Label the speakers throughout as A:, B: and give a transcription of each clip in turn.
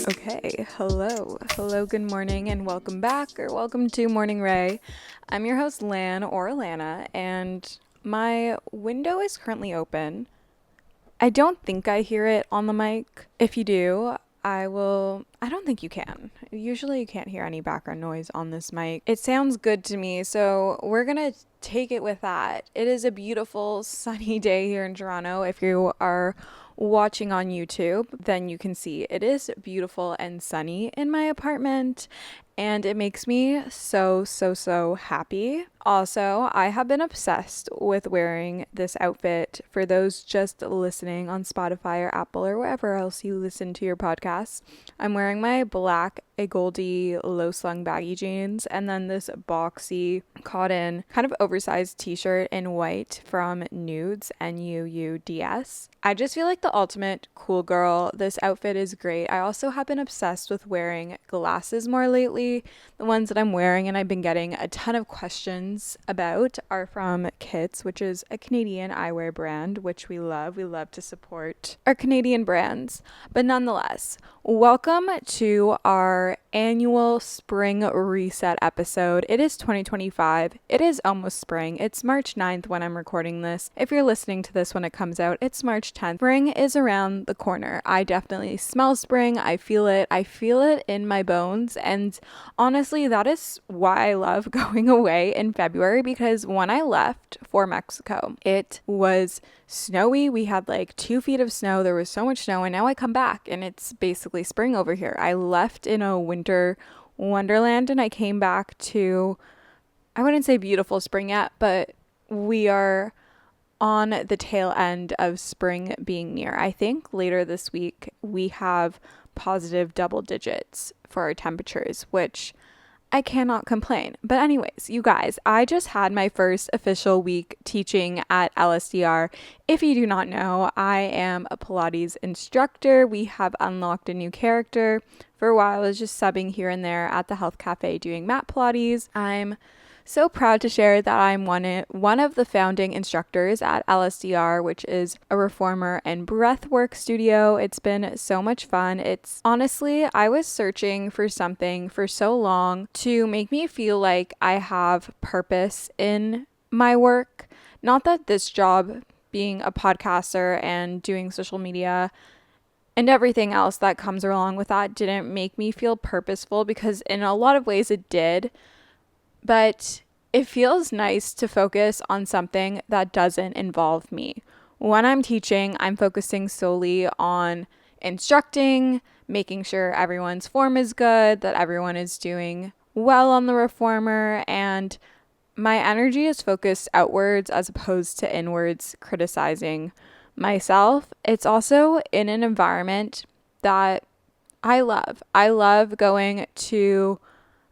A: Okay, hello, good morning, and welcome back, or welcome to Morning Ray. I'm your host, Lan, or Allana, and my window is currently open. I don't think I hear it on the mic. If you do, I don't think you can. Usually you can't hear any background noise on this mic. It sounds good to me, so we're gonna take it with that. It is a beautiful sunny day here in Toronto. If you are watching on YouTube, then you can see it is beautiful and sunny in my apartment, and it makes me so happy. Also, I have been obsessed with wearing this outfit. For those just listening on Spotify or Apple or wherever else you listen to your podcasts, I'm wearing my black a Goldie low slung baggy jeans and then this boxy cotton kind of oversized t-shirt in white from Nudes, Nuuds. I just feel like the ultimate cool girl. This outfit is great. I also have been obsessed with wearing glasses more lately. The ones that I'm wearing and I've been getting a ton of questions about are from Kits, which is a Canadian eyewear brand, which we love. We love to support our Canadian brands. But nonetheless, welcome to our annual spring reset episode. It is 2025. It is almost spring. It's March 9th when I'm recording this. If you're listening to this when it comes out, it's March 10th. Spring is around the corner. I definitely smell spring. I feel it. I feel it in my bones. And honestly, that is why I love going away in February, because when I left for Mexico, it was snowy. We had like 2 feet of snow. There was so much snow, and now I come back and it's basically spring over here. I left in a winter wonderland and I came back to, I wouldn't say beautiful spring yet, but we are on the tail end of spring being near. I think later this week we have positive double digits for our temperatures, which I cannot complain. But anyways, you guys, I just had my first official week teaching at LSDR. If you do not know, I am a Pilates instructor. We have unlocked a new character. For a while, I was just subbing here and there at the health cafe doing mat Pilates. I'm so proud to share that I'm one of the founding instructors at LSDR, which is a reformer and breathwork studio. It's been so much fun. It's honestly, I was searching for something for so long to make me feel like I have purpose in my work. Not that this job, being a podcaster and doing social media and everything else that comes along with that, didn't make me feel purposeful, because in a lot of ways it did. But it feels nice to focus on something that doesn't involve me. When I'm teaching, I'm focusing solely on instructing, making sure everyone's form is good, that everyone is doing well on the reformer, and my energy is focused outwards as opposed to inwards, criticizing myself. It's also in an environment that I love. I love going to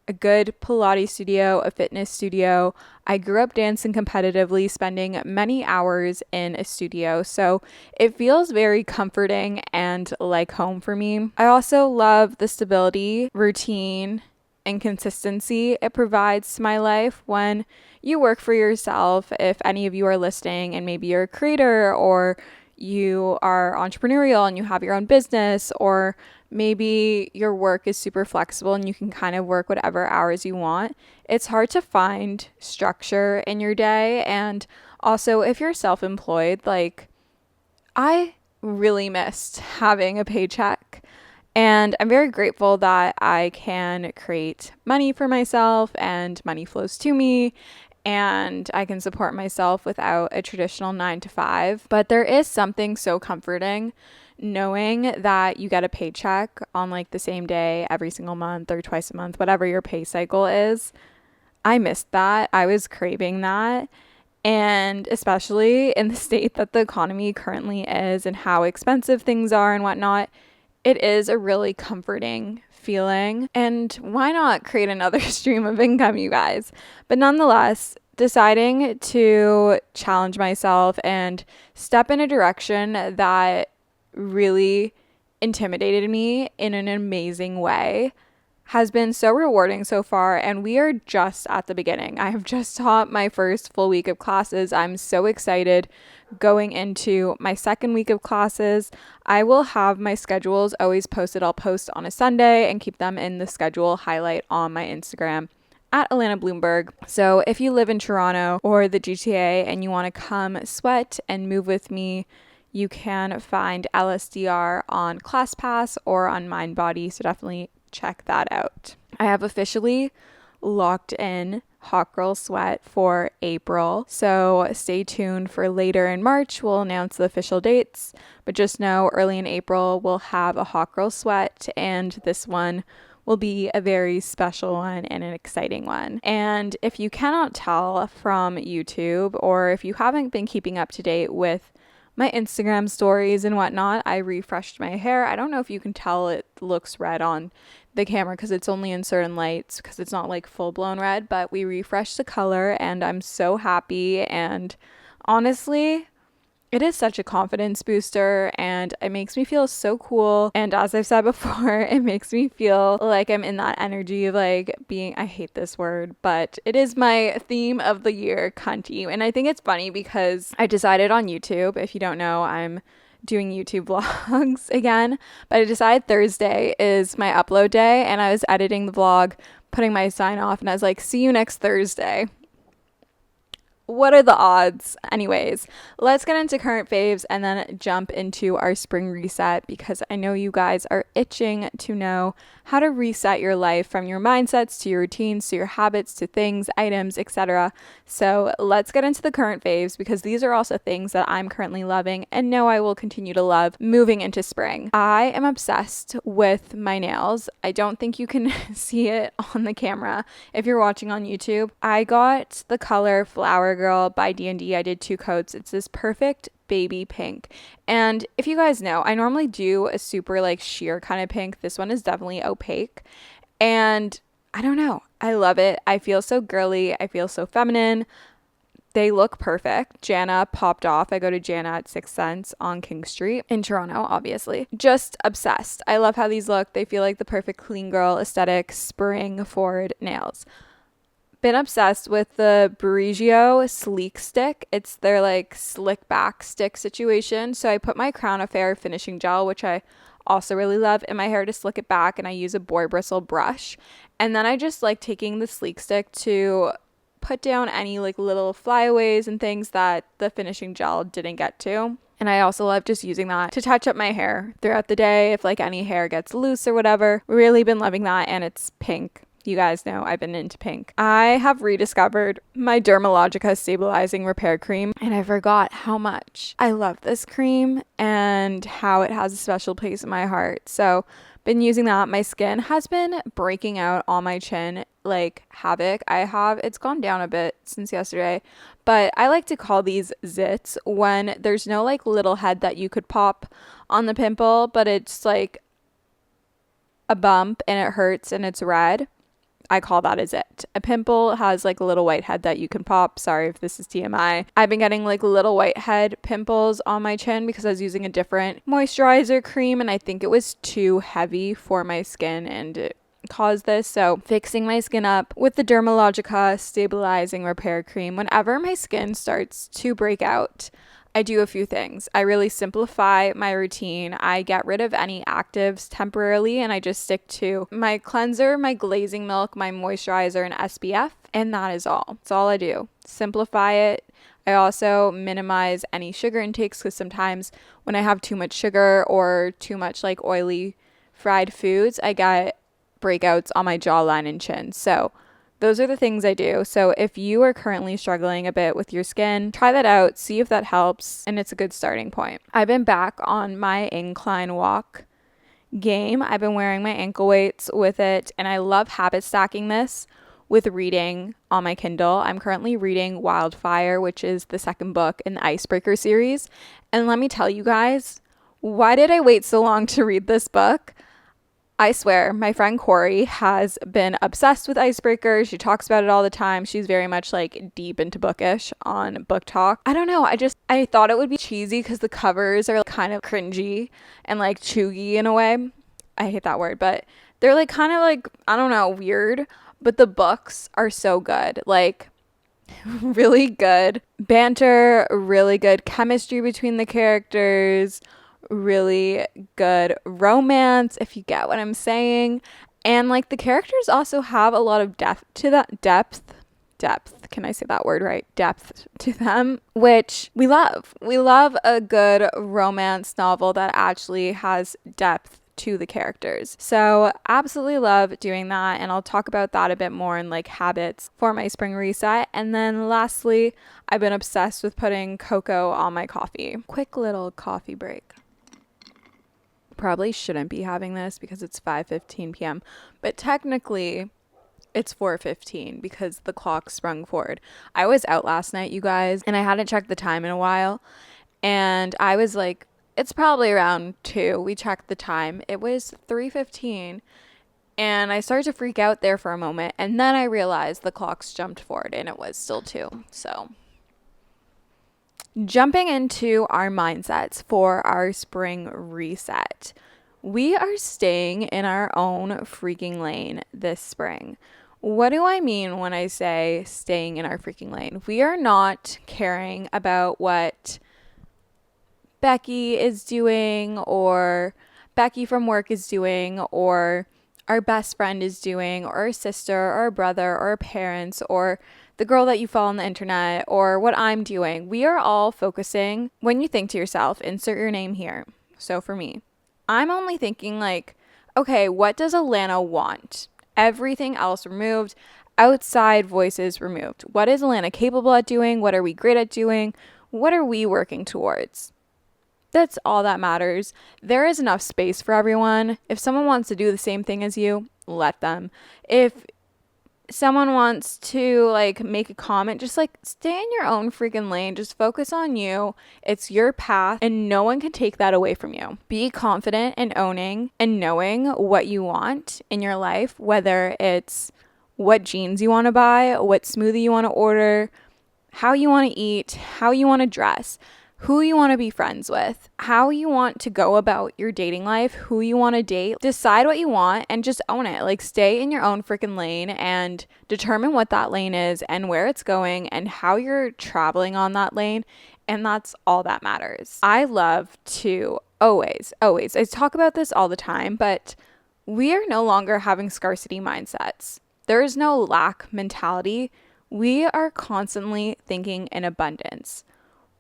A: a good Pilates studio, a fitness studio. I grew up dancing competitively, spending many hours in a studio, so it feels very comforting and like home for me. I also love the stability, routine, and consistency it provides to my life when you work for yourself. If any of you are listening and maybe you're a creator, or you are entrepreneurial and you have your own business, or maybe your work is super flexible and you can kind of work whatever hours you want, it's hard to find structure in your day. And also, if you're self-employed, like, I really missed having a paycheck. And I'm very grateful that I can create money for myself and money flows to me, and I can support myself without a traditional 9 to 5. But there is something so comforting knowing that you get a paycheck on like the same day every single month or twice a month, whatever your pay cycle is. I missed that. I was craving that. And especially in the state that the economy currently is and how expensive things are and whatnot, it is a really comforting feeling. And why not create another stream of income, you guys? But nonetheless, deciding to challenge myself and step in a direction that really intimidated me in an amazing way has been so rewarding so far, and we are just at the beginning. I have just taught my first full week of classes. I'm so excited going into my second week of classes. I will have my schedules always posted. I'll post on a Sunday and keep them in the schedule highlight on my Instagram at Allana Blumberg. So if you live in Toronto or the GTA and you want to come sweat and move with me, you can find LSDR on ClassPass or on MindBody. So definitely check that out. I have officially locked in Hot Girl Sweat for April. So stay tuned for later in March. We'll announce the official dates. But just know early in April, we'll have a Hot Girl Sweat. And this one will be a very special one and an exciting one. And if you cannot tell from YouTube, or if you haven't been keeping up to date with my Instagram stories and whatnot, I refreshed my hair. I don't know if you can tell it looks red on the camera because it's only in certain lights because it's not like full blown red, but we refreshed the color and I'm so happy. And honestly, it is such a confidence booster and it makes me feel so cool. And as I've said before, it makes me feel like I'm in that energy of like being, I hate this word, but it is my theme of the year, cunty. And I think it's funny because I decided on YouTube, if you don't know, I'm doing YouTube vlogs again, but I decided Thursday is my upload day and I was editing the vlog, putting my sign off and I was like, see you next Thursday. What are the odds? Anyways, let's get into current faves and then jump into our spring reset because I know you guys are itching to know how to reset your life from your mindsets to your routines to your habits to things, items, etc. So let's get into the current faves because these are also things that I'm currently loving and know I will continue to love moving into spring. I am obsessed with my nails. I don't think you can see it on the camera if you're watching on YouTube. I got the color Flower Girl by D&D. I did 2 coats. It's this perfect baby pink. And if you guys know, I normally do a super like sheer kind of pink. This one is definitely opaque. And I don't know. I love it. I feel so girly. I feel so feminine. They look perfect. Jana popped off. I go to Jana at 6th Sense on King Street in Toronto, obviously. Just obsessed. I love how these look. They feel like the perfect clean girl aesthetic, spring forward nails. Been obsessed with the Briogeo Sleek Stick. It's their like slick back stick situation. So I put my Crown Affair finishing gel, which I also really love, in my hair to slick it back, and I use a boar bristle brush. And then I just like taking the Sleek Stick to put down any like little flyaways and things that the finishing gel didn't get to. And I also love just using that to touch up my hair throughout the day if like any hair gets loose or whatever. Really been loving that, and it's pink. You guys know I've been into pink. I have rediscovered my Dermalogica Stabilizing Repair Cream, and I forgot how much I love this cream and how it has a special place in my heart. So, been using that. My skin has been breaking out on my chin like havoc. It's gone down a bit since yesterday, but I like to call these zits when there's no like little head that you could pop on the pimple, but it's like a bump and it hurts and it's red. I call that a zit. A pimple has like a little white head that you can pop. Sorry if this is TMI. I've been getting like little white head pimples on my chin because I was using a different moisturizer cream and I think it was too heavy for my skin and it caused this. So fixing my skin up with the Dermalogica Stabilizing Repair Cream. Whenever my skin starts to break out, I do a few things. I really simplify my routine. I get rid of any actives temporarily and I just stick to my cleanser, my glazing milk, my moisturizer, and SPF. And that is all. That's all I do. Simplify it. I also minimize any sugar intakes because sometimes when I have too much sugar or too much like oily fried foods, I get breakouts on my jawline and chin. So those are the things I do. So if you are currently struggling a bit with your skin, try that out, see if that helps, and it's a good starting point. I've been back on my incline walk game. I've been wearing my ankle weights with it, and I love habit stacking this with reading on my Kindle. I'm currently reading Wildfire, which is the second book in the Icebreaker series. And let me tell you guys, why did I wait so long to read this book? I swear, my friend Corey has been obsessed with Icebreaker. She talks about it all the time. She's very much like deep into bookish on Book Talk. I don't know. I thought it would be cheesy because the covers are kind of cringy and like chuggy in a way. I hate that word, but They're like kind of like, I don't know, weird, but the books are so good. Like really good banter, really good chemistry between the characters, really good romance, if you get what I'm saying. And like the characters also have a lot of depth to that depth. Can I say that word right? Depth to them, which we love. We love a good romance novel that actually has depth to the characters. So absolutely love doing that, and I'll talk about that a bit more in like habits for my spring reset. And then lastly, I've been obsessed with putting cocoa on my coffee. Quick little coffee break. Probably shouldn't be having this because it's 5:15 p.m. but technically it's 4:15 because the clock sprung forward. I was out last night, you guys, and I hadn't checked the time in a while, and I was like, it's probably around 2. We checked the time. It was 3:15, and I started to freak out there for a moment, and then I realized the clocks jumped forward and it was still 2. So jumping into our mindsets for our spring reset. We are staying in our own freaking lane this spring. What do I mean when I say staying in our freaking lane? We are not caring about what Becky is doing, or Becky from work is doing, or our best friend is doing, or our sister, or our brother, or our parents, or the girl that you follow on the internet, or what I'm doing. We are all focusing, when you think to yourself, insert your name here. So for me, I'm only thinking like, okay, what does Allana want? Everything else removed, outside voices removed. What is Allana capable at doing? What are we great at doing? What are we working towards? That's all that matters. There is enough space for everyone. If someone wants to do the same thing as you, let them. If someone wants to like make a comment, just like stay in your own freaking lane. Just focus on you. It's your path and no one can take that away from you. Be confident in owning and knowing what you want in your life, whether it's what jeans you want to buy, what smoothie you want to order, how you want to eat, how you want to dress, who you want to be friends with, how you want to go about your dating life, who you want to date. Decide what you want and just own it. Like stay in your own freaking lane and determine what that lane is and where it's going and how you're traveling on that lane. And that's all that matters. I love to always, I talk about this all the time, but we are no longer having scarcity mindsets. There is no lack mentality. We are constantly thinking in abundance.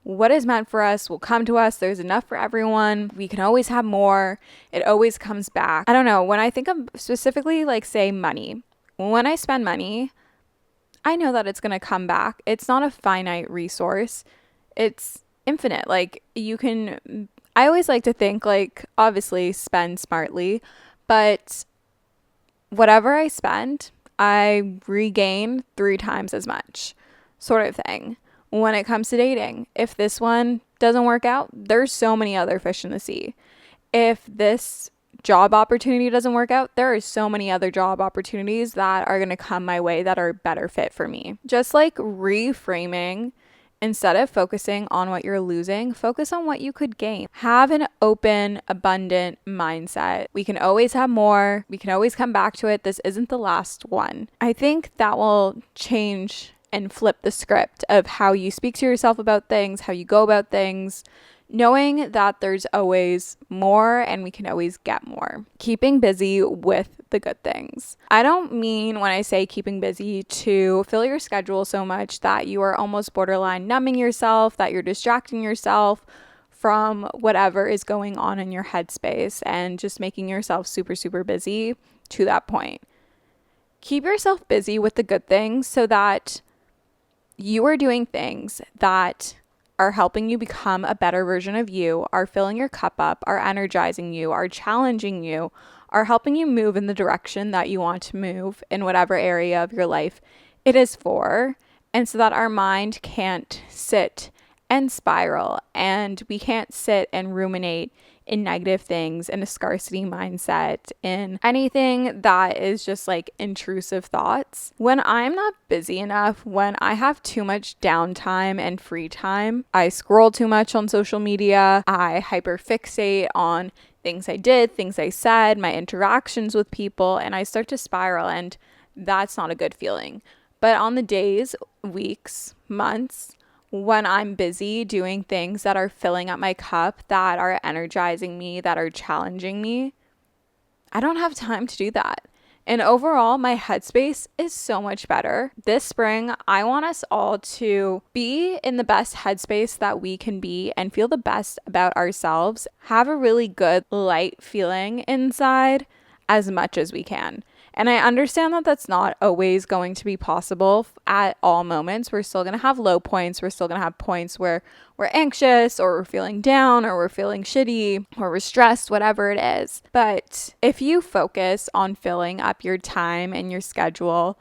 A: What is meant for us will come to us. There's enough for everyone. We can always have more. It always comes back. I don't know. When I think of specifically like say money, when I spend money, I know that it's going to come back. It's not a finite resource. It's infinite. Like I always like to think like obviously spend smartly, but whatever I spend, I regain 3 times as much sort of thing. When it comes to dating, if this one doesn't work out, there's so many other fish in the sea. If this job opportunity doesn't work out, there are so many other job opportunities that are going to come my way that are a better fit for me. Just like reframing, instead of focusing on what you're losing, focus on what you could gain. Have an open, abundant mindset. We can always have more. We can always come back to it. This isn't the last one. I think that will change and flip the script of how you speak to yourself about things, how you go about things, knowing that there's always more and we can always get more. Keeping busy with the good things. I don't mean when I say keeping busy to fill your schedule so much that you are almost borderline numbing yourself, that you're distracting yourself from whatever is going on in your headspace and just making yourself super, super busy to that point. Keep yourself busy with the good things so that you are doing things that are helping you become a better version of you, are filling your cup up, are energizing you, are challenging you, are helping you move in the direction that you want to move in whatever area of your life it is for. And so that our mind can't sit and spiral and we can't sit and ruminate in negative things, in a scarcity mindset, in anything that is just like intrusive thoughts. When I'm not busy enough, when I have too much downtime and free time, I scroll too much on social media, I hyperfixate on things I did, things I said, my interactions with people, and I start to spiral, and that's not a good feeling. But on the days, weeks, months, when I'm busy doing things that are filling up my cup, that are energizing me, that are challenging me, I don't have time to do that. And overall, my headspace is so much better. This spring, I want us all to be in the best headspace that we can be and feel the best about ourselves. Have a really good, light feeling inside as much as we can. And I understand that that's not always going to be possible at all moments. We're still going to have low points. We're still going to have points where we're anxious or we're feeling down or we're feeling shitty or we're stressed, whatever it is. But if you focus on filling up your time and your schedule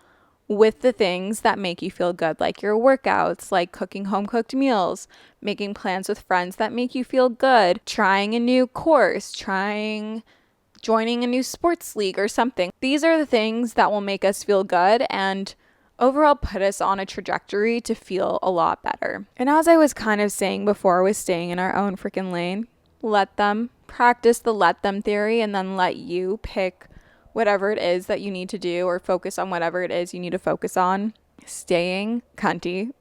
A: with the things that make you feel good, like your workouts, like cooking home cooked meals, making plans with friends that make you feel good, trying a new course, joining a new sports league or something. These are the things that will make us feel good and overall put us on a trajectory to feel a lot better. And as I was kind of saying before, with staying in our own freaking lane, let them practice the let them theory and then let you pick whatever it is that you need to do or focus on whatever it is you need to focus on. Staying cunty.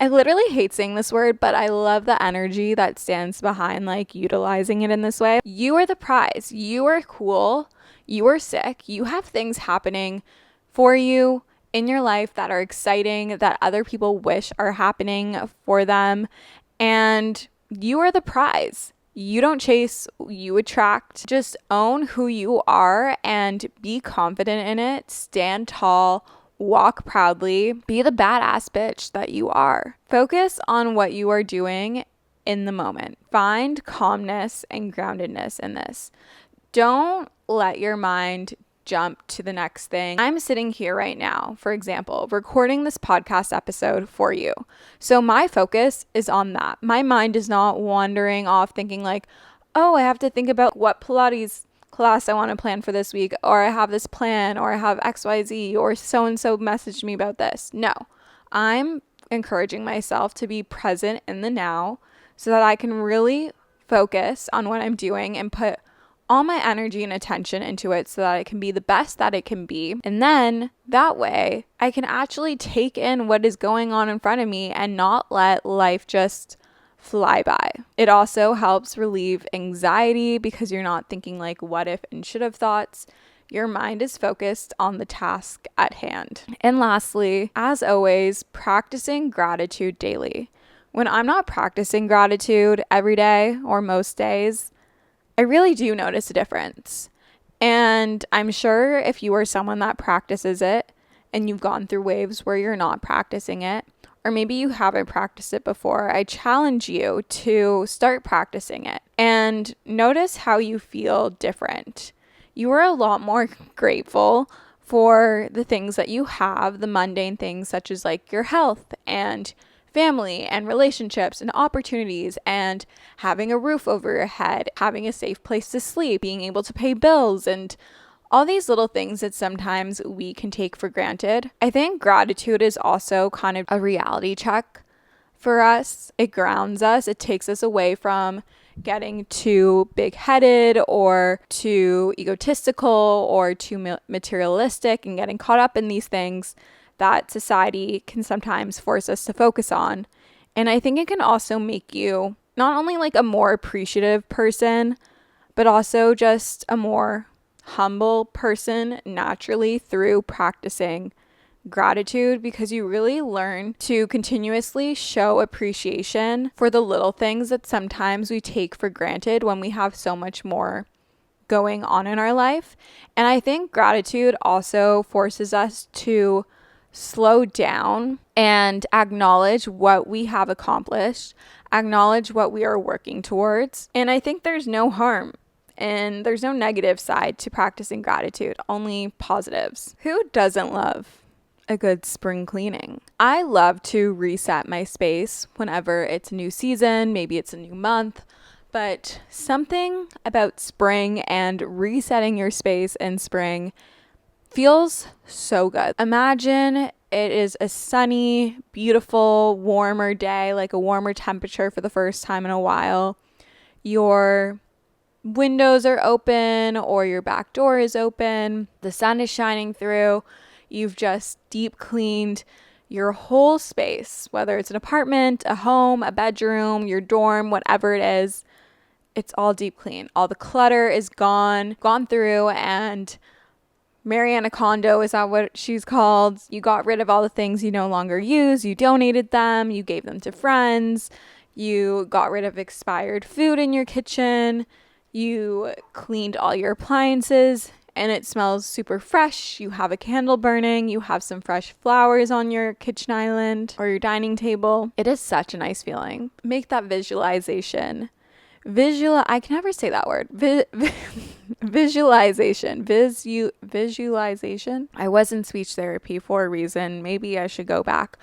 A: I literally hate saying this word, but I love the energy that stands behind like utilizing it in this way. You are the prize. You are cool. You are sick. You have things happening for you in your life that are exciting, that other people wish are happening for them. And you are the prize. You don't chase, you attract. Just own who you are and be confident in it. Stand tall. Walk proudly, be the badass bitch that you are. Focus on what you are doing in the moment. Find calmness and groundedness in this. Don't let your mind jump to the next thing. I'm sitting here right now, for example, recording this podcast episode for you. So my focus is on that. My mind is not wandering off thinking like, oh, I have to think about what Pilates class I want to plan for this week, or I have this plan, or I have XYZ, or so-and-so messaged me about this. No, I'm encouraging myself to be present in the now so that I can really focus on what I'm doing and put all my energy and attention into it so that it can be the best that it can be. And then that way I can actually take in what is going on in front of me and not let life just fly by. It also helps relieve anxiety because you're not thinking like what if and should have thoughts. Your mind is focused on the task at hand. And lastly, as always, practicing gratitude daily. When I'm not practicing gratitude every day or most days, I really do notice a difference. And I'm sure if you are someone that practices it and you've gone through waves where you're not practicing it, or maybe you haven't practiced it before, I challenge you to start practicing it and notice how you feel different. You are a lot more grateful for the things that you have, the mundane things such as like your health and family and relationships and opportunities and having a roof over your head, having a safe place to sleep, being able to pay bills, and all these little things that sometimes we can take for granted. I think gratitude is also kind of a reality check for us. It grounds us. It takes us away from getting too big-headed or too egotistical or too materialistic and getting caught up in these things that society can sometimes force us to focus on. And I think it can also make you not only like a more appreciative person, but also just a more humble person naturally through practicing gratitude, because you really learn to continuously show appreciation for the little things that sometimes we take for granted when we have so much more going on in our life. And I think gratitude also forces us to slow down and acknowledge what we have accomplished, acknowledge what we are working towards. And I think there's no harm and there's no negative side to practicing gratitude, only positives. Who doesn't love a good spring cleaning? I love to reset my space whenever it's a new season, maybe it's a new month, but something about spring and resetting your space in spring feels so good. Imagine it is a sunny, beautiful, warmer day, like a warmer temperature for the first time in a while. You're windows are open or your back door is open, the sun is shining through. You've just deep cleaned your whole space, whether it's an apartment, a home, a bedroom, your dorm, whatever it is. It's all deep clean. All the clutter is gone through, and Mariana Kondo, is that what she's called? You got rid of all the things you no longer use. You donated them. You gave them to friends. You got rid of expired food in your kitchen. You cleaned all your appliances and it smells super fresh. You have a candle burning. You have some fresh flowers on your kitchen island or your dining table. It is such a nice feeling. Make that visualization. I can never say that word. Visualization. Visualization. I was in speech therapy for a reason. Maybe I should go back.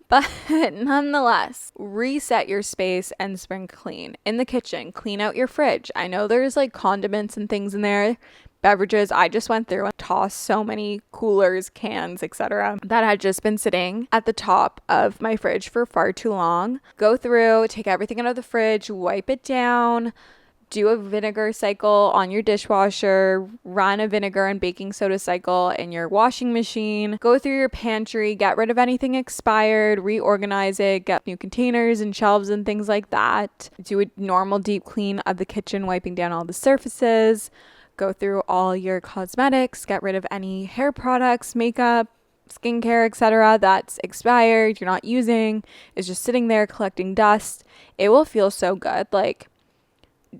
A: But nonetheless, reset your space and spring clean. In the kitchen, clean out your fridge. I know there's like condiments and things in there, beverages. I just went through and tossed so many coolers, cans, etc. that had just been sitting at the top of my fridge for far too long. Go through, take everything out of the fridge, wipe it down, do a vinegar cycle on your dishwasher, run a vinegar and baking soda cycle in your washing machine, go through your pantry, get rid of anything expired, reorganize it, get new containers and shelves and things like that. Do a normal deep clean of the kitchen, wiping down all the surfaces, go through all your cosmetics, get rid of any hair products, makeup, skincare, etc. that's expired, you're not using, is just sitting there collecting dust. It will feel so good. Like,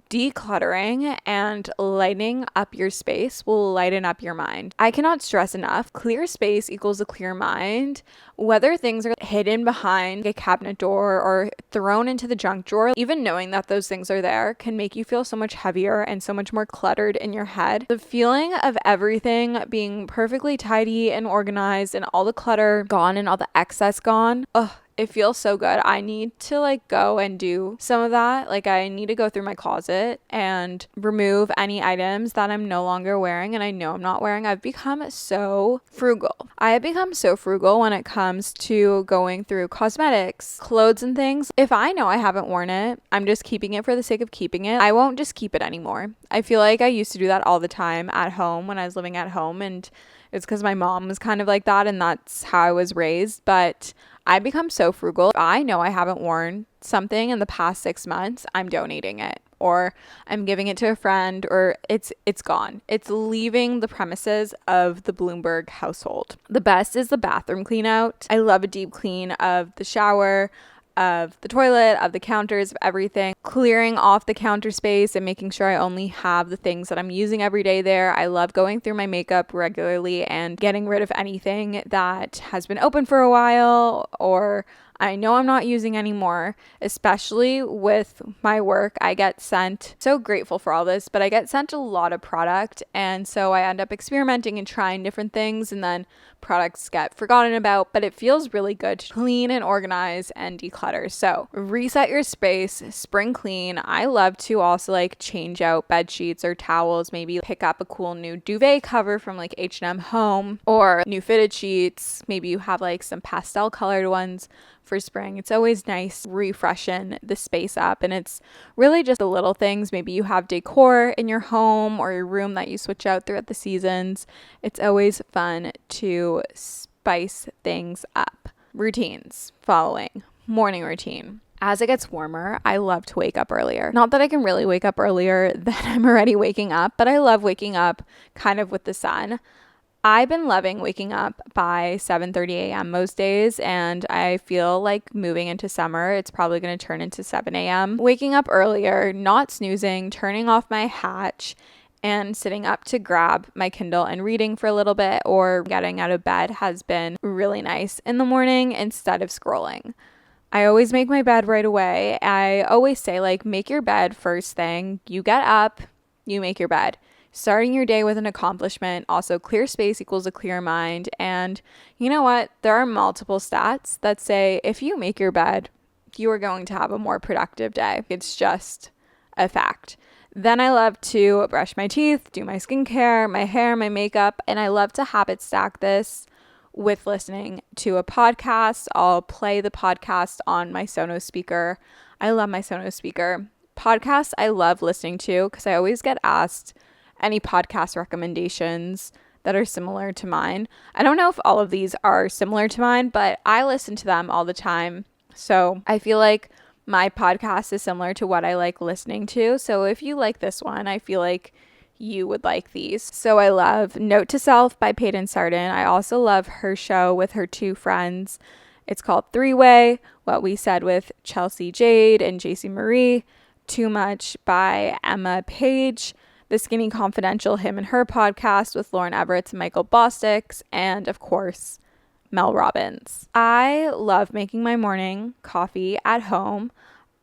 A: decluttering and lighting up your space will lighten up your mind. I cannot stress enough, clear space equals a clear mind. Whether things are hidden behind a cabinet door or thrown into the junk drawer, even knowing that those things are there can make you feel so much heavier and so much more cluttered in your head. The feeling of everything being perfectly tidy and organized and all the clutter gone and all the excess gone, it feels so good. I need to go and do some of that. I need to go through my closet and remove any items that I'm no longer wearing and I know I'm not wearing. I've become so frugal. I have become so frugal when it comes to going through cosmetics, clothes and things. If I know I haven't worn it, I'm just keeping it for the sake of keeping it. I won't just keep it anymore. I feel like I used to do that all the time at home when I was living at home, and it's because my mom was kind of like that and that's how I was raised. But I become so frugal. If I know I haven't worn something in the past 6 months, I'm donating it or I'm giving it to a friend, or it's gone. It's leaving the premises of the Blumberg household. The best is the bathroom clean out. I love a deep clean of the shower, of the toilet, of the counters, of everything, clearing off the counter space and making sure I only have the things that I'm using every day there. I love going through my makeup regularly and getting rid of anything that has been open for a while or I know I'm not using anymore, especially with my work. I get sent, so grateful for all this, but I get sent a lot of product. And so I end up experimenting and trying different things, and then products get forgotten about, but it feels really good to clean and organize and declutter. So reset your space, spring clean. I love to also change out bed sheets or towels, maybe pick up a cool new duvet cover from H&M Home or new fitted sheets. Maybe you have some pastel colored ones for spring. It's always nice refreshing the space up, and it's really just the little things. Maybe you have decor in your home or your room that you switch out throughout the seasons. It's always fun to spice things up. Routines following. Morning routine. As it gets warmer, I love to wake up earlier. Not that I can really wake up earlier than I'm already waking up, but I love waking up kind of with the sun. I've been loving waking up by 7:30 a.m. most days, and I feel like moving into summer, it's probably going to turn into 7 a.m. Waking up earlier, not snoozing, turning off my hatch, and sitting up to grab my Kindle and reading for a little bit or getting out of bed has been really nice in the morning instead of scrolling. I always make my bed right away. I always say, make your bed first thing. You get up, you make your bed. Starting your day with an accomplishment. Also, clear space equals a clear mind. And you know what? There are multiple stats that say if you make your bed, you are going to have a more productive day. It's just a fact. Then I love to brush my teeth, do my skincare, my hair, my makeup, and I love to habit stack this with listening to a podcast. I'll play the podcast on my Sonos speaker. I love my Sonos speaker. podcasts I love listening to, because I always get asked any podcast recommendations that are similar to mine. I don't know if all of these are similar to mine, but I listen to them all the time. So I feel like my podcast is similar to what I like listening to. So if you like this one, I feel like you would like these. So I love Note to Self by Peyton Sardin. I also love her show with her two friends. It's called Three Way, What We Said with Chelsea Jade and JC Marie. Too Much by Emma Page. The Skinny Confidential, him and her podcast with Lauren Everett and Michael Bosticks, and of course, Mel Robbins. I love making my morning coffee at home.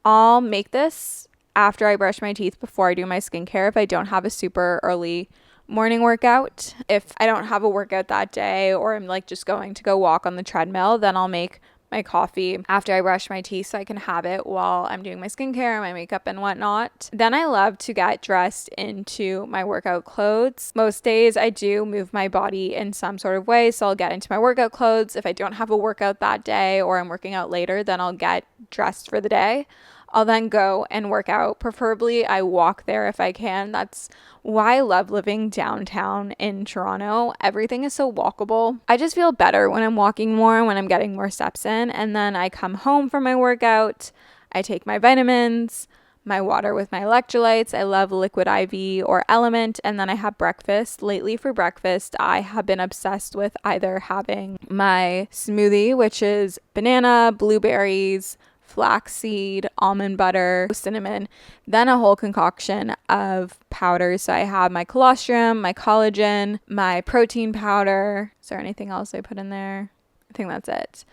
A: I'll make this after I brush my teeth before I do my skincare if I don't have a super early morning workout. If I don't have a workout that day, or I'm like just going to go walk on the treadmill, then I'll make my coffee after I brush my teeth so I can have it while I'm doing my skincare, my makeup and whatnot. Then I love to get dressed into my workout clothes. Most days I do move my body in some sort of way, so I'll get into my workout clothes. If I don't have a workout that day or I'm working out later, then I'll get dressed for the day. I'll then go and work out. Preferably, I walk there if I can. That's why I love living downtown in Toronto. Everything is so walkable. I just feel better when I'm walking more, when I'm getting more steps in. And then I come home from my workout. I take my vitamins, my water with my electrolytes. I love Liquid IV or Element. And then I have breakfast. Lately for breakfast, I have been obsessed with either having my smoothie, which is banana, blueberries, flaxseed, almond butter, cinnamon, then a whole concoction of powders. So I have my colostrum, my collagen, my protein powder. Is there anything else I put in there? I think that's it.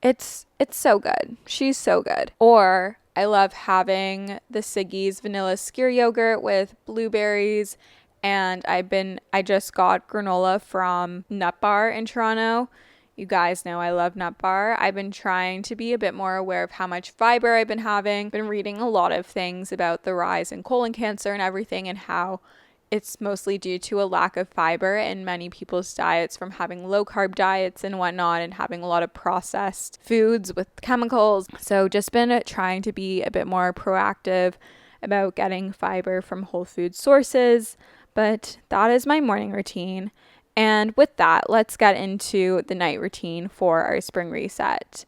A: It's so good. She's so good. Or I love having the Siggy's vanilla skyr yogurt with blueberries, and I just got granola from Nut Bar in Toronto. You guys know I love Nut Bar. I've been trying to be a bit more aware of how much fiber I've been having. Been reading a lot of things about the rise in colon cancer and everything, and how it's mostly due to a lack of fiber in many people's diets from having low carb diets and whatnot, and having a lot of processed foods with chemicals. So just been trying to be a bit more proactive about getting fiber from whole food sources. But that is my morning routine. And with that, let's get into the night routine for our spring reset.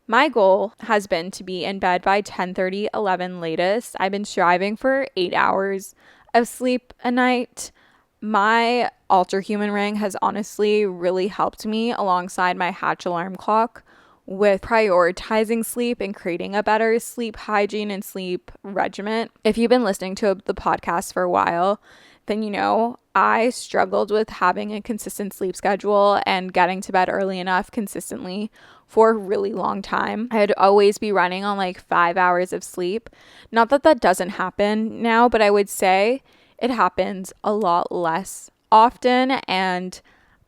A: My goal has been to be in bed by 10:30, 11 latest. I've been striving for 8 hours of sleep a night. My Alter Human Ring has honestly really helped me alongside my Hatch alarm clock with prioritizing sleep and creating a better sleep hygiene and sleep regimen. If you've been listening to the podcast for a while, then you know I struggled with having a consistent sleep schedule and getting to bed early enough consistently for a really long time. I'd always be running on like 5 hours of sleep. Not that that doesn't happen now, but I would say it happens a lot less often, and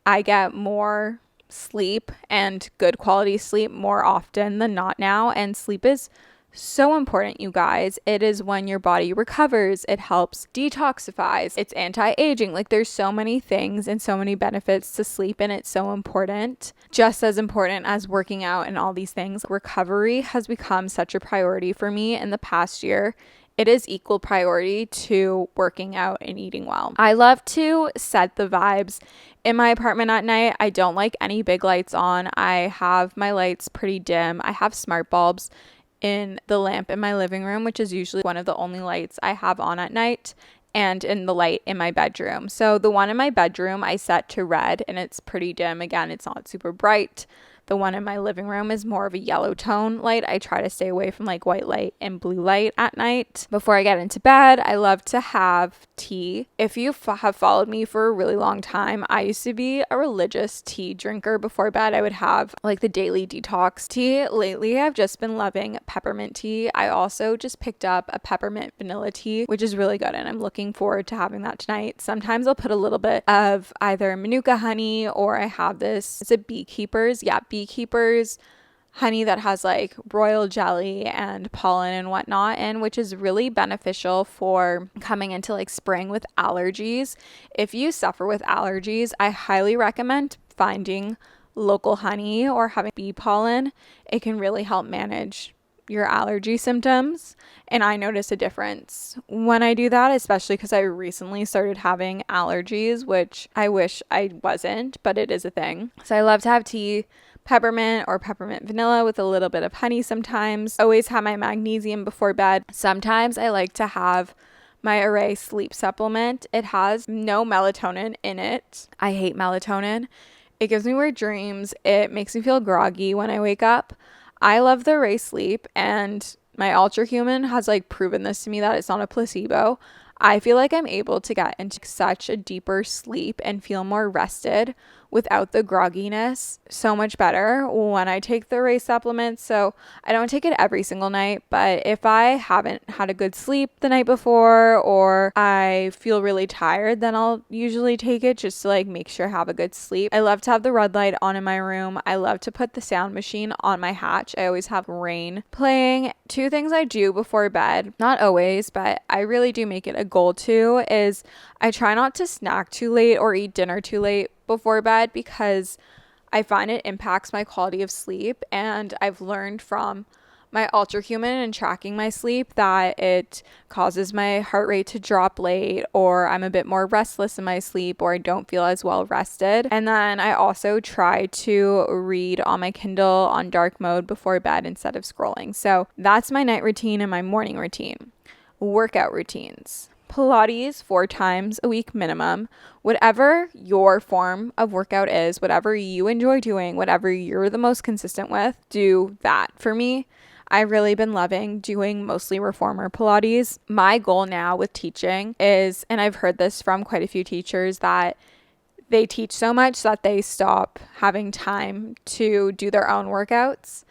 A: I get more sleep and good quality sleep more often than not now. And sleep is so important, you guys. It is when your body recovers. It helps detoxifies. It's anti-aging. Like, there's so many things and so many benefits to sleep, and it's so important. Just as important as working out and all these things. Recovery has become such a priority for me in the past year. It is equal priority to working out and eating well. I love to set the vibes in my apartment at night. I don't like any big lights on. I have my lights pretty dim. I have smart bulbs in the lamp in my living room, which is usually one of the only lights I have on at night, and in the light in my bedroom. So the one in my bedroom I set to red, and it's pretty dim. Again, it's not super bright. The one in my living room is more of a yellow tone light. I try to stay away from like white light and blue light at night. Before I get into bed, I love to have tea. If you have followed me for a really long time, I used to be a religious tea drinker. Before bed, I would have like the daily detox tea. Lately, I've just been loving peppermint tea. I also just picked up a peppermint vanilla tea, which is really good, and I'm looking forward to having that tonight. Sometimes I'll put a little bit of either Manuka honey, or I have this, is it Beekeepers? Yeah, Beekeepers honey that has like royal jelly and pollen and whatnot, and which is really beneficial for coming into like spring with allergies. If you suffer with allergies, I highly recommend finding local honey or having bee pollen. It can really help manage your allergy symptoms. And I notice a difference when I do that, especially because I recently started having allergies, which I wish I wasn't, but it is a thing. So I love to have tea, peppermint or peppermint vanilla with a little bit of honey sometimes. Always have my magnesium before bed. Sometimes I like to have my Array sleep supplement. It has no melatonin in it. I hate melatonin. It gives me weird dreams. It makes me feel groggy when I wake up. I love the Array sleep, and my Ultra Human has like proven this to me that it's not a placebo. I feel like I'm able to get into such a deeper sleep and feel more rested without the grogginess so much better when I take the Array supplement. So I don't take it every single night, but if I haven't had a good sleep the night before or I feel really tired, then I'll usually take it just to like make sure I have a good sleep. I love to have the red light on in my room. I love to put the sound machine on my hatch. I always have rain playing. Two things I do before bed, not always, but I really do make it a goal to, is I try not to snack too late or eat dinner too late before bed because I find it impacts my quality of sleep. And I've learned from my Ultra Human and tracking my sleep that it causes my heart rate to drop late, or I'm a bit more restless in my sleep, or I don't feel as well rested. And then I also try to read on my Kindle on dark mode before bed instead of scrolling. So that's my night routine and my morning routine. Workout routines. Pilates 4 times a week minimum. Whatever your form of workout is, whatever you enjoy doing, whatever you're the most consistent with, do that. For me, I've really been loving doing mostly reformer Pilates. My goal now with teaching is, and I've heard this from quite a few teachers, that they teach so much that they stop having time to do their own workouts.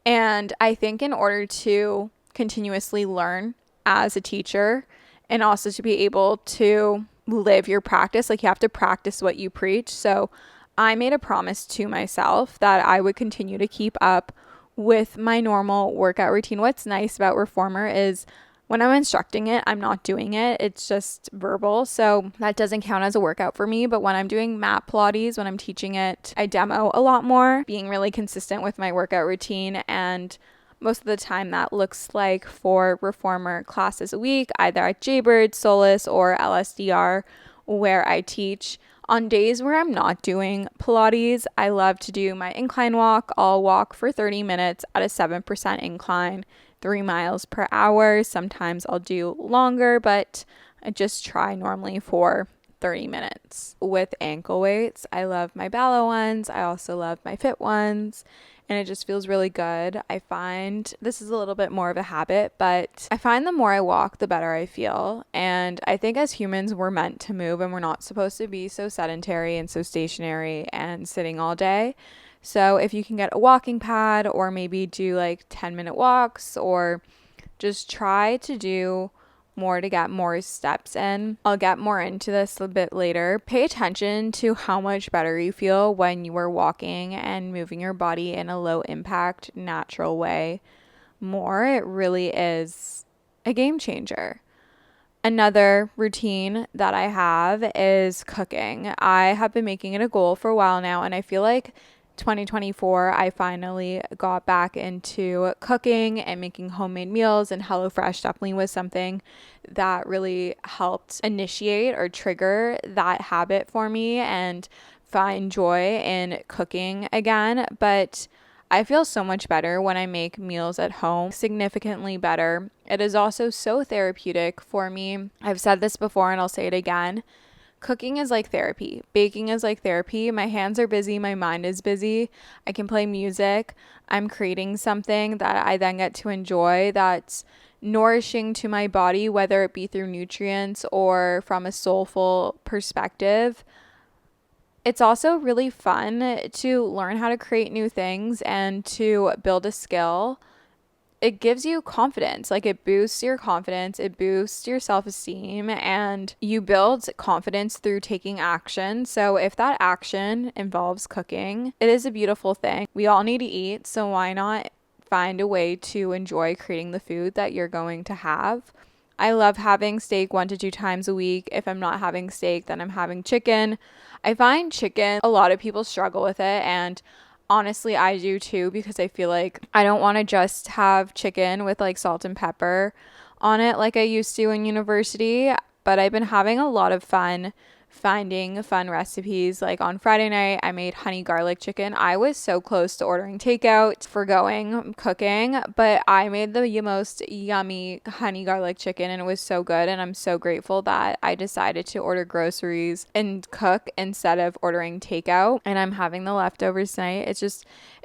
A: And I think in order to continuously learn as a teacher and also to be able to live your practice, like you have to practice what you preach. So I made a promise to myself that I would continue to keep up with my normal workout routine. What's nice about reformer is when I'm instructing it, I'm not doing it. It's just verbal. So that doesn't count as a workout for me. But when I'm doing mat Pilates, when I'm teaching it, I demo a lot more, being really consistent with my workout routine. And most of the time that looks like 4 reformer classes a week, either at Jaybird, Solace, or LSDR, where I teach. On days where I'm not doing Pilates, I love to do my incline walk. I'll walk for 30 minutes at a 7% incline, 3 miles per hour. Sometimes I'll do longer, but I just try normally for 30 minutes. With ankle weights, I love my Ballo ones. I also love my Fit ones. And it just feels really good. I find this is a little bit more of a habit, but I find the more I walk, the better I feel. And I think as humans, we're meant to move and we're not supposed to be so sedentary and so stationary and sitting all day. So if you can get a walking pad or maybe do like 10-minute walks or just try to do more to get more steps in. I'll get more into this a bit later. Pay attention to how much better you feel when you are walking and moving your body in a low impact, natural way more. It really is a game changer. Another routine that I have is cooking. I have been making it a goal for a while now, and I feel like 2024, I finally got back into cooking and making homemade meals, and HelloFresh definitely was something that really helped initiate or trigger that habit for me and find joy in cooking again. But I feel so much better when I make meals at home, significantly better. It is also so therapeutic for me. I've said this before and I'll say it again. Cooking is like therapy. Baking is like therapy. My hands are busy. My mind is busy. I can play music. I'm creating something that I then get to enjoy that's nourishing to my body, whether it be through nutrients or from a soulful perspective. It's also really fun to learn how to create new things and to build a skill. It gives you confidence. Like, it boosts your confidence, it boosts your self-esteem, and you build confidence through taking action. So if that action involves cooking, it is a beautiful thing. We all need to eat, so why not find a way to enjoy creating the food that you're going to have? I love having steak 1 to 2 times a week. If I'm not having steak, then I'm having chicken. I find chicken, a lot of people struggle with it, and honestly, I do too, because I feel like I don't want to just have chicken with like salt and pepper on it like I used to in university. But I've been having a lot of fun finding fun recipes. Like on Friday night, I made honey garlic chicken. I was so close to ordering takeout for going cooking, but I made the most yummy honey garlic chicken and it was so good. And I'm so grateful that I decided to order groceries and cook instead of ordering takeout. And I'm having the leftovers tonight.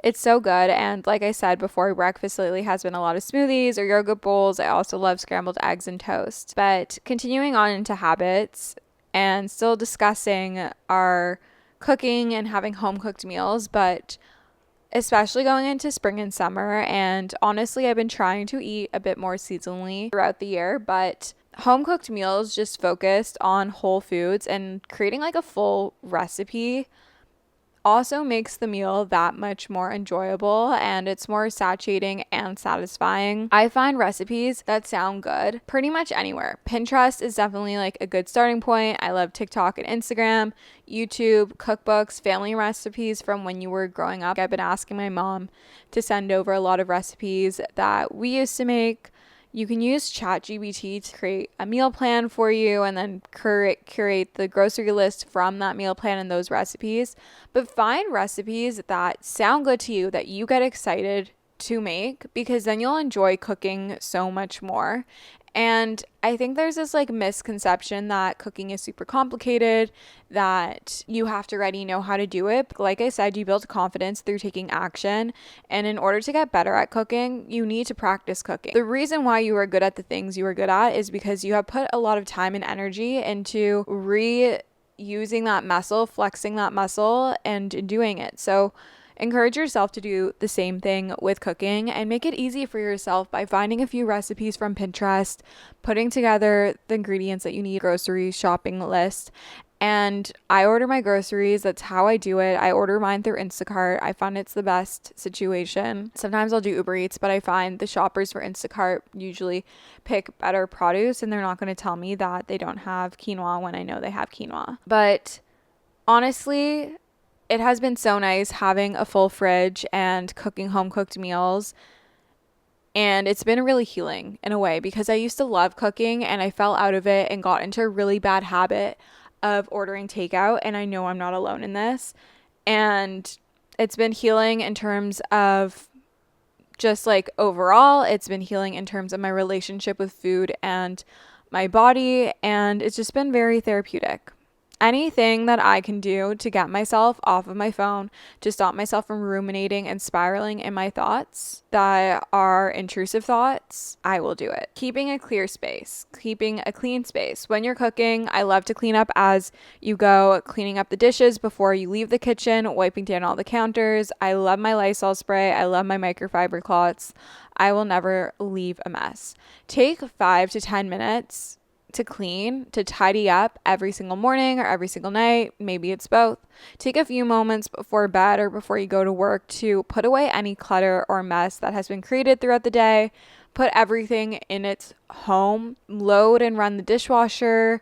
A: It's so good. And like I said before, breakfast lately has been a lot of smoothies or yogurt bowls. I also love scrambled eggs and toast. But continuing on into habits, and still discussing our cooking and having home cooked meals, but especially going into spring and summer. And honestly, I've been trying to eat a bit more seasonally throughout the year, but home cooked meals just focused on whole foods and creating like a full recipe also makes the meal that much more enjoyable, and it's more satiating and satisfying. I find recipes that sound good pretty much anywhere. Pinterest is definitely like a good starting point. I love TikTok and Instagram, YouTube, cookbooks, family recipes from when you were growing up. I've been asking my mom to send over a lot of recipes that we used to make. You can use ChatGPT to create a meal plan for you and then curate the grocery list from that meal plan and those recipes. But find recipes that sound good to you, that you get excited to make, because then you'll enjoy cooking so much more. And I think there's this like misconception that cooking is super complicated, that you have to already know how to do it. Like I said, you build confidence through taking action. And in order to get better at cooking, you need to practice cooking. The reason why you are good at the things you are good at is because you have put a lot of time and energy into reusing that muscle, flexing that muscle, and doing it. So encourage yourself to do the same thing with cooking and make it easy for yourself by finding a few recipes from Pinterest, putting together the ingredients that you need, grocery shopping list. And I order my groceries. That's how I do it. I order mine through Instacart. I find it's the best situation. Sometimes I'll do Uber Eats, but I find the shoppers for Instacart usually pick better produce, and they're not going to tell me that they don't have quinoa when I know they have quinoa. But honestly, it has been so nice having a full fridge and cooking home cooked meals. And it's been really healing in a way, because I used to love cooking and I fell out of it and got into a really bad habit of ordering takeout. And I know I'm not alone in this. And it's been healing in terms of just like overall, it's been healing in terms of my relationship with food and my body. And it's just been very therapeutic. Anything that I can do to get myself off of my phone, to stop myself from ruminating and spiraling in my thoughts that are intrusive thoughts, I will do it. Keeping a clear space, keeping a clean space. When you're cooking, I love to clean up as you go, cleaning up the dishes before you leave the kitchen, wiping down all the counters. I love my Lysol spray. I love my microfiber cloths. I will never leave a mess. Take 5 to 10 minutes to clean, to tidy up every single morning or every single night. Maybe it's both. Take a few moments before bed or before you go to work to put away any clutter or mess that has been created throughout the day. Put everything in its home. Load and run the dishwasher.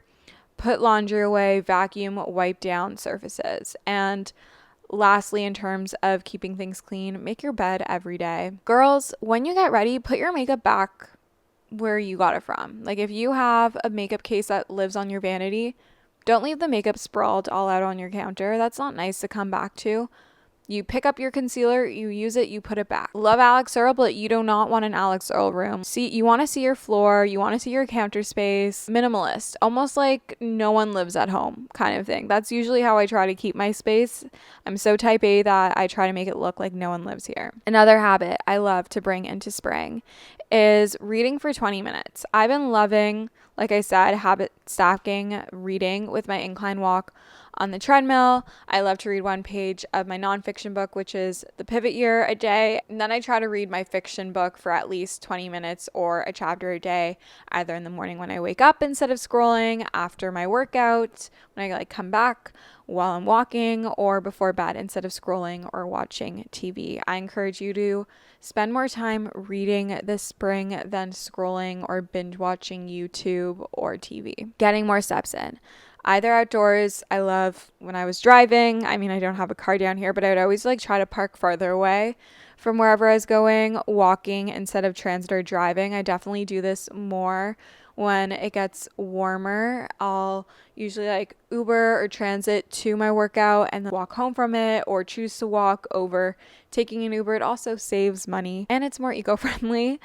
A: Put laundry away. Vacuum, wipe down surfaces. And lastly, in terms of keeping things clean, make your bed every day. Girls, when you get ready, put your makeup back where you got it from. Like if you have a makeup case that lives on your vanity, don't leave the makeup sprawled all out on your counter. That's not nice to come back to. You pick up your concealer, you use it, you put it back. Love Alex Earl, but you do not want an Alex Earl room. You want to see your floor, you want to see your counter space. Minimalist, almost like no one lives at home kind of thing. That's usually how I try to keep my space. I'm so type A that I try to make it look like no one lives here. Another habit I love to bring into spring is reading for 20 minutes. I've been loving, like I said, habit stacking reading with my incline walk on the treadmill. I love to read one page of my nonfiction book, which is The Pivot Year, a day. And then I try to read my fiction book for at least 20 minutes or a chapter a day, either in the morning when I wake up instead of scrolling, after my workout, when I come back while I'm walking, or before bed instead of scrolling or watching TV. I encourage you to spend more time reading this spring than scrolling or binge watching YouTube or TV. Getting more steps in. either outdoors. I love when I was driving. I mean, I don't have a car down here, but I would always like try to park farther away from wherever I was going, walking instead of transit or driving. I definitely do this more when it gets warmer. I'll usually like Uber or transit to my workout and then walk home from it, or choose to walk over taking an Uber. It also saves money and it's more eco-friendly.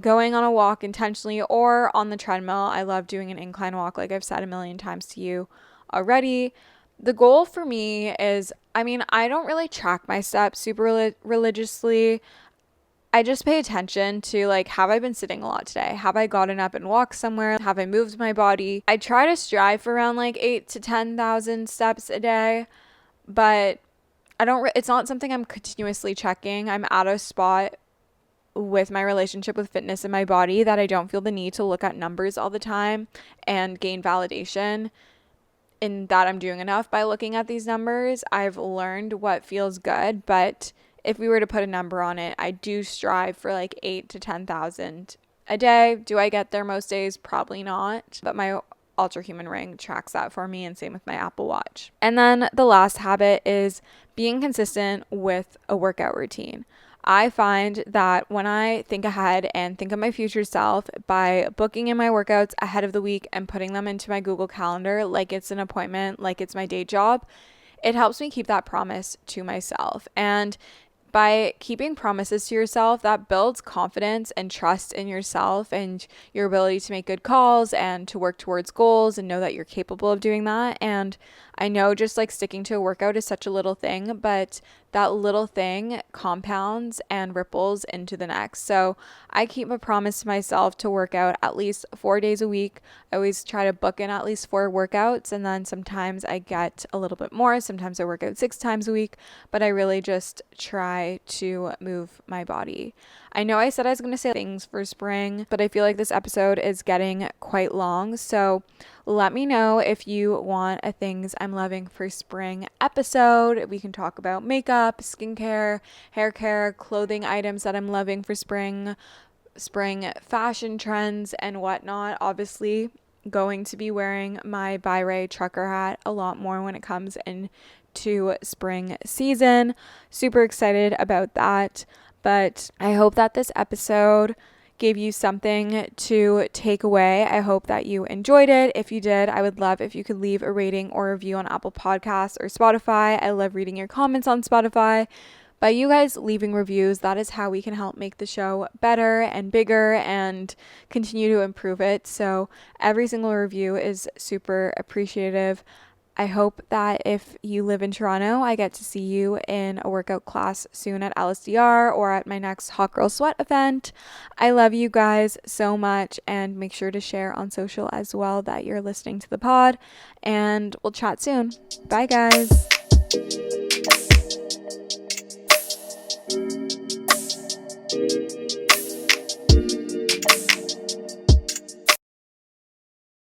A: Going on a walk intentionally or on the treadmill. I love doing an incline walk, like I've said a million times to you already. The goal for me is, I mean, I don't really track my steps super religiously. I just pay attention to like, have I been sitting a lot today? Have I gotten up and walked somewhere? Have I moved my body? I try to strive for around like 8 to 10,000 steps a day, but I don't it's not something I'm continuously checking. I'm at a spot with my relationship with fitness and my body that I don't feel the need to look at numbers all the time and gain validation in that I'm doing enough by looking at these numbers. I've learned what feels good, but if we were to put a number on it, I do strive for like 8 to 10,000 a day. Do I get there most days? Probably not, but my Ultra Human Ring tracks that for me, and same with my Apple Watch. And then the last habit is being consistent with a workout routine. I find that when I think ahead and think of my future self by booking in my workouts ahead of the week and putting them into my Google Calendar like it's an appointment, like it's my day job, it helps me keep that promise to myself. And by keeping promises to yourself, that builds confidence and trust in yourself and your ability to make good calls and to work towards goals and know that you're capable of doing that. And I know just like sticking to a workout is such a little thing, but that little thing compounds and ripples into the next. So I keep a promise to myself to work out at least 4 days a week. I always try to book in at least 4 workouts, and then sometimes I get a little bit more. Sometimes I work out 6 times a week, but I really just try to move my body. I know I said I was going to say things for spring, but I feel like this episode is getting quite long. So let me know if you want a things I'm loving for spring episode. We can talk about makeup, skincare, hair care, clothing items that I'm loving for spring fashion trends and whatnot. Obviously, going to be wearing my By trucker hat a lot more when it comes into spring season. Super excited about that. But I hope that this episode gave you something to take away. I hope that you enjoyed it. If you did, I would love if you could leave a rating or review on Apple Podcasts or Spotify. I love reading your comments on Spotify. By you guys leaving reviews, that is how we can help make the show better and bigger and continue to improve it. So every single review is super appreciative. I hope that if you live in Toronto, I get to see you in a workout class soon at LSDR or at my next Hot Girl Sweat event. I love you guys so much, and make sure to share on social as well that you're listening to the pod, and we'll chat soon. Bye guys.